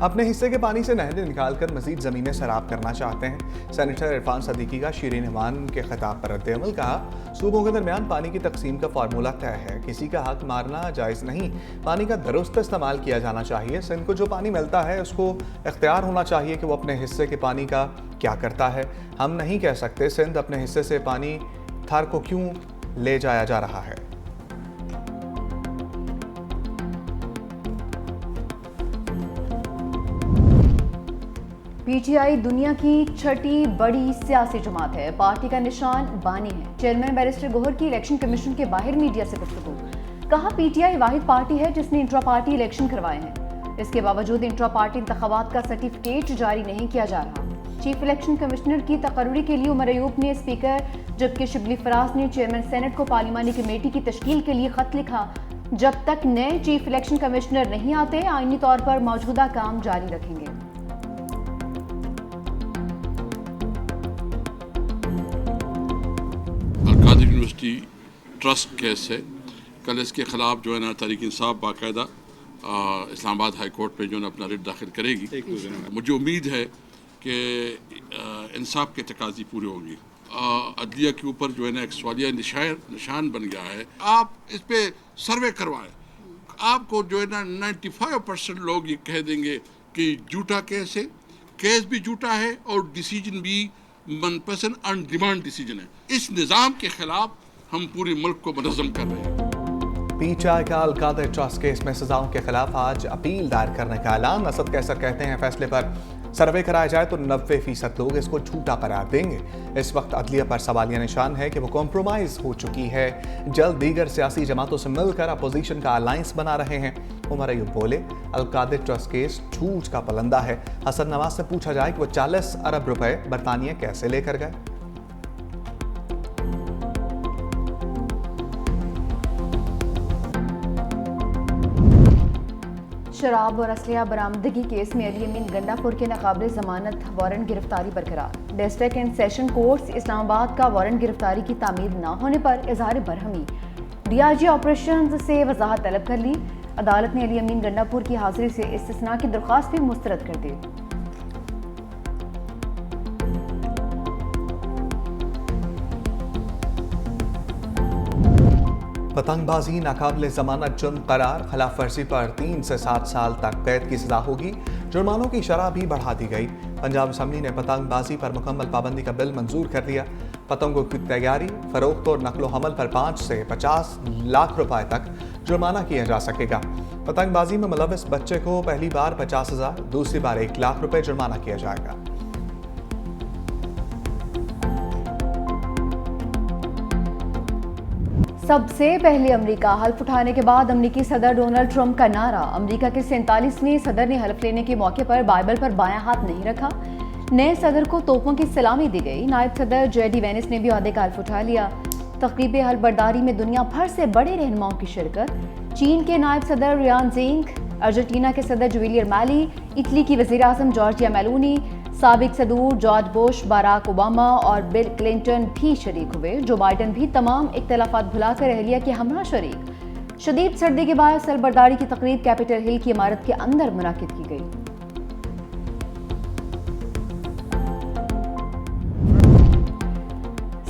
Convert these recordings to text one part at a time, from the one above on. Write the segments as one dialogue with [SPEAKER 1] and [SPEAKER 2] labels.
[SPEAKER 1] اپنے حصے کے پانی سے نہریں نکال کر مزید زمینیں سیراب کرنا چاہتے ہیں. سینیٹر عرفان صدیقی کا شیرین ایمان کے خطاب پر رد عمل. کہا صوبوں کے درمیان پانی کی تقسیم کا فارمولہ طے ہے, کسی کا حق مارنا جائز نہیں, پانی کا درست استعمال کیا جانا چاہیے. سندھ کو جو پانی ملتا ہے اس کو اختیار ہونا چاہیے کہ وہ اپنے حصے کے پانی کا کیا کرتا ہے. ہم نہیں کہہ سکتے سندھ اپنے حصے سے پانی تھار کو کیوں لے جایا جا رہا ہے.
[SPEAKER 2] پی ٹی آئی دنیا کی چھٹی بڑی سیاسی جماعت ہے. پارٹی کا نشان بانی ہے. چیئرمین بیرسٹر گوہر کی الیکشن کمیشن کے باہر میڈیا سے گفتگو. کہا پی ٹی آئی واحد پارٹی ہے جس نے انٹرا پارٹی الیکشن کروائے ہیں. اس کے باوجود انٹرا پارٹی انتخابات کا سرٹیفکیٹ جاری نہیں کیا جا رہا. چیف الیکشن کمشنر کی تقرری کے لیے عمر ایوب نے اسپیکر جبکہ شبلی فراز نے چیئرمین سینٹ کو پارلیمانی کمیٹی کی تشکیل کے لیے خط لکھا. جب تک نئے چیف الیکشن کمشنر نہیں آتے آئینی طور پر موجودہ کام جاری رکھیں گے.
[SPEAKER 3] القادر یونیورسٹی ٹرسٹ کیس ہے. کل اس کے خلاف جو ہے نا تحریک انصاف باقاعدہ اسلام آباد ہائی کورٹ پہ جو ہے نا اپنا ریٹ داخل کرے گی. مجھے امید ہے کہ انصاف کے تقاضے پورے ہوں گی. عدلیہ کے اوپر جو ہے نا ایک سوالیہ نشان بن گیا ہے. آپ اس پہ سروے کروائیں, آپ کو جو ہے نا 95% لوگ یہ کہہ دیں گے کہ جھوٹا کیس ہے, کیس بھی جھوٹا ہے اور ڈیسیجن بھی من پسند ان ڈیمانڈ ڈیسیجن ہے. اس نظام کے خلاف ہم پورے ملک کو منظم کر رہے ہیں.
[SPEAKER 1] پی ٹی آئی کا القادر ٹرسٹ کیس میں سزاؤں کے خلاف آج اپیل دائر کرنے کا اعلان. اسد کیسر کہتے ہیں فیصلے پر سروے کرایا جائے تو 90% لوگ اس کو جھوٹا قرار دیں گے. اس وقت عدلیہ پر سوالیہ نشان ہے کہ وہ کمپرومائز ہو چکی ہے. جلد دیگر سیاسی جماعتوں سے مل کر اپوزیشن کا الائنس بنا رہے ہیں. عمر ایوب بولے القادر ٹرسٹ کیس جھوٹ کا پلندہ ہے. حسن نواز سے پوچھا جائے کہ وہ 40 ارب روپے برطانیہ کیسے لے کر گئے.
[SPEAKER 2] شراب اور اسلحہ برآمدگی کیس میں علی امین گنڈا پور کے ناقابل ضمانت وارنٹ گرفتاری برقرار. ڈسٹرکٹ اینڈ سیشن کورٹس اسلام آباد کا وارنٹ گرفتاری کی تعمیل نہ ہونے پر اظہار برہمی. ڈی آئی جی آپریشنز سے وضاحت طلب کر لی. عدالت نے علی امین گنڈا پور کی حاضری سے استثناء کی درخواست بھی مسترد کر دی.
[SPEAKER 1] پتنگ بازی ناقابل ضمانت جرم قرار. خلاف ورزی پر 3 سے 7 سال تک قید کی سزا ہوگی. جرمانوں کی شرح بھی بڑھا دی گئی. پنجاب اسمبلی نے پتنگ بازی پر مکمل پابندی کا بل منظور کر دیا. پتنگوں کی تیاری, فروخت اور نقل و حمل پر 5 سے 50 لاکھ روپے تک جرمانہ کیا جا سکے گا. پتنگ بازی میں ملوث بچے کو پہلی بار 50,000, دوسری بار 1 لاکھ روپے جرمانہ کیا جائے گا.
[SPEAKER 2] سب سے پہلے امریکہ حلف اٹھانے کے بعد امریکی صدر ڈونلڈ ٹرمپ کا نعرہ. امریکہ کے 47ویں صدر نے حلف لینے کے موقع پر بائبل پر بایاں ہاتھ نہیں رکھا. نئے صدر کو توپوں کی سلامی دی گئی. نائب صدر جے ڈی وینس نے بھی عہدے کا حلف اٹھا لیا. تقریب حلف برداری میں دنیا بھر سے بڑے رہنماؤں کی شرکت. چین کے نائب صدر ریان زینگ, ارجنٹینا کے صدر جویلیر میلی, اٹلی کی وزیر اعظم جارجیا میلونی, سابق صدور جارج بش, باراک اوباما اور بل کلنٹن بھی شریک ہوئے. جو بائیڈن بھی تمام اختلافات بھلا کر اہلیہ کے ہمراہ شریک. شدید سردی کے باعث حلف برداری کی تقریب کیپٹل ہل کی عمارت کے اندر منعقد کی گئی.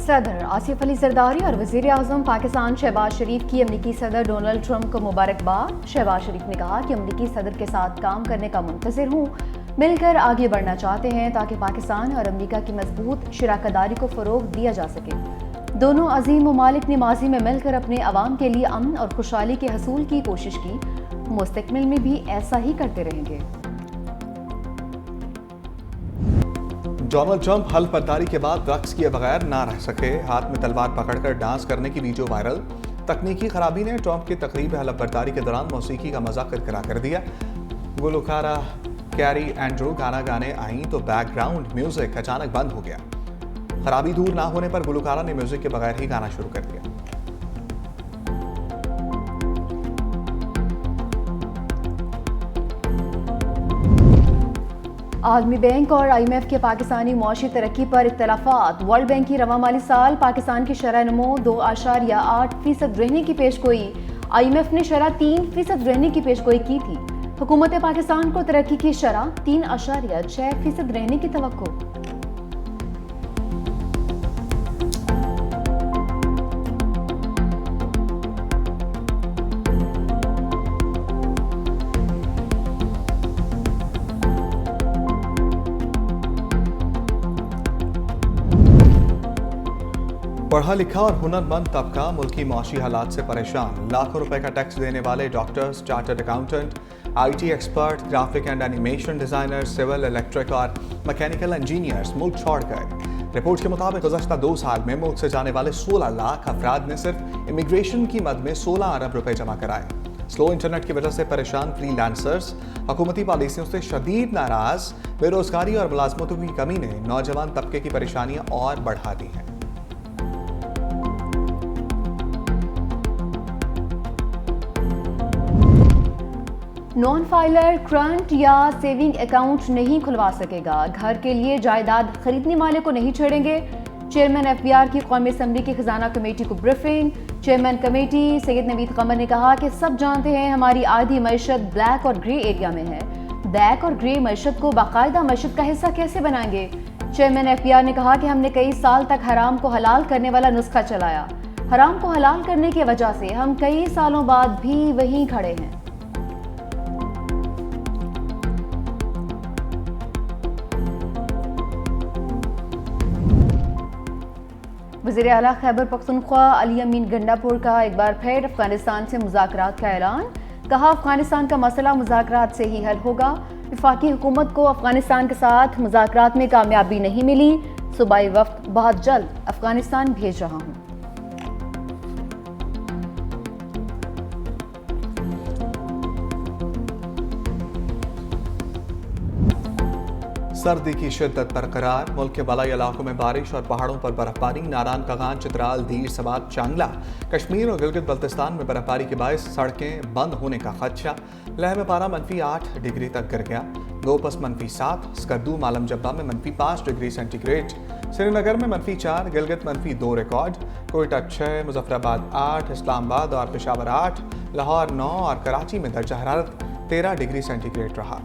[SPEAKER 2] صدر آصف علی زرداری اور وزیر اعظم پاکستان شہباز شریف کی امریکی صدر ڈونلڈ ٹرمپ کو مبارکباد. شہباز شریف نے کہا کہ امریکی صدر کے ساتھ کام کرنے کا منتظر ہوں. مل کر آگے بڑھنا چاہتے ہیں تاکہ پاکستان اور امریکہ کی مضبوط شراکت داری کو فروغ دیا جا سکے. دونوں عظیم ممالک نے ماضی میں مل کر اپنے عوام کے لیے امن اور خوشحالی کے حصول کی کوشش کی. مستقبل میں بھی ایسا ہی کرتے رہیں گے.
[SPEAKER 1] ڈونلڈ ٹرمپ حلف برداری کے بعد رقص کیے بغیر نہ رہ سکے. ہاتھ میں تلوار پکڑ کر ڈانس کرنے کی ویڈیو وائرل. تکنیکی خرابی نے ٹرمپ کی تقریب حلف برداری کے دوران موسیقی کا مزہ کرکرا کر دیا. گلوکارہ کیری اینڈرو گانا گانے آئیں تو بیک گراؤنڈ میوزک اچانک بند ہو گیا. خرابی دور نہ ہونے پر گلوکارہ نے میوزک کے بغیر ہی گانا شروع کر دیا.
[SPEAKER 2] عالمی بینک اور آئی ایم ایف کے پاکستانی معاشی ترقی پر اختلافات. ورلڈ بینک کی رواں مالی سال پاکستان کی شرح نمو 2.8% رہنے کی پیش گوئی. IMF نے شرح 3% رہنے کی پیشگوئی کی تھی. حکومت پاکستان کو ترقی کی شرح 3.6% رہنے کی توقع.
[SPEAKER 1] پڑھا لکھا اور ہنرمند طبقہ ملکی معاشی حالات سے پریشان. لاکھوں روپے کا ٹیکس دینے والے doctors, chartered accountant, IT expert, graphic and animation designer, civil, electric اور میکینیکل انجینئرز ملک چھوڑ گئے. رپورٹ کے مطابق گزشتہ 2 سال میں ملک سے جانے والے 16 لاکھ افراد نے صرف امیگریشن کی مد میں 16 ارب روپے جمع کرائے. سلو انٹرنیٹ کی وجہ سے پریشان فری لانسرز حکومتی پالیسیوں سے شدید ناراض. بے روزگاری اور ملازمتوں کی کمی نے نوجوان طبقے کی پریشانیاں اور بڑھا دی ہیں.
[SPEAKER 2] نان فائلر کرنٹ یا سیونگ اکاؤنٹ نہیں کھلوا سکے گا. گھر کے لیے جائیداد خریدنے والے کو نہیں چھیڑیں گے. چیئرمین FBR کی قومی اسمبلی کی خزانہ کمیٹی کو بریفنگ. چیئرمین کمیٹی سید نوید قمر نے کہا کہ سب جانتے ہیں ہماری آدھی معیشت بلیک اور گرے ایریا میں ہے. بلیک اور گرے معیشت کو باقاعدہ معیشت کا حصہ کیسے بنائیں گے؟ چیئرمین FBR نے کہا کہ ہم نے کئی سال تک حرام کو حلال کرنے والا نسخہ چلایا. حرام کو حلال کرنے کی وجہ سے ہم کئی سالوں بعد بھی وہیں کھڑے ہیں. وزیر اعلیٰ خیبر پختونخوا علی امین گنڈاپور کا ایک بار پھر افغانستان سے مذاکرات کا اعلان. کہا افغانستان کا مسئلہ مذاکرات سے ہی حل ہوگا. وفاقی حکومت کو افغانستان کے ساتھ مذاکرات میں کامیابی نہیں ملی. صوبائی وفد بہت جلد افغانستان بھیج رہا ہوں.
[SPEAKER 1] سردی کی شدت برقرار. ملک کے بالائی علاقوں میں بارش اور پہاڑوں پر برف باری. ناران کاغان، چترال، دیر، سوات، چانگلہ، کشمیر اور گلگت بلتستان میں برف باری کے باعث سڑکیں بند ہونے کا خدشہ. لہ میں پارہ -8 ڈگری تک گر گیا. گوپس -7، سکردو مالم جبہ میں -5 ڈگری سینٹی گریڈ. سری نگر میں -4، گلگت -2 ریکارڈ. کوئٹہ 6، مظفر آباد 8، اسلام آباد اور پشاور 8، لاہور 9 اور کراچی میں درجہ حرارت 13 ڈگری سینٹی گریڈ رہا.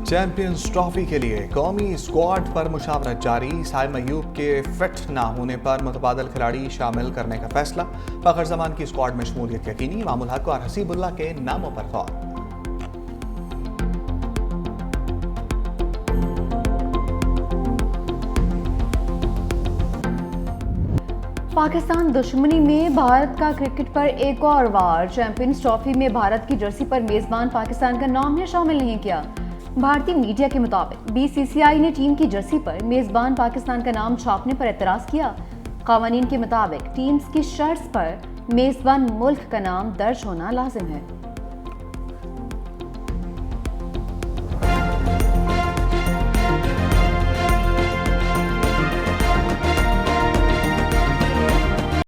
[SPEAKER 1] چیمپئنز ٹرافی کے لیے قومی اسکواڈ پر مشاورت جاری. سائم ایوب کے فٹ نہ ہونے پر متبادل کھلاڑی شامل کرنے کا فیصلہ. فخر زمان کی اسکواڈ میں شمولیت یقینی. امام الحق اور حسیب اللہ کے ناموں پر غور.
[SPEAKER 2] پاکستان دشمنی میں بھارت کا کرکٹ پر ایک اور وار. چیمپئنز ٹرافی میں بھارت کی جرسی پر میزبان پاکستان کا نام نے شامل نہیں کیا. بھارتی میڈیا کے مطابق BCCI نے ٹیم کی جرسی پر میزبان پاکستان کا نام چھاپنے پر اعتراض کیا. قوانین کے مطابق ٹیمز کی شرٹس پر میزبان ملک کا نام درج ہونا لازم ہے.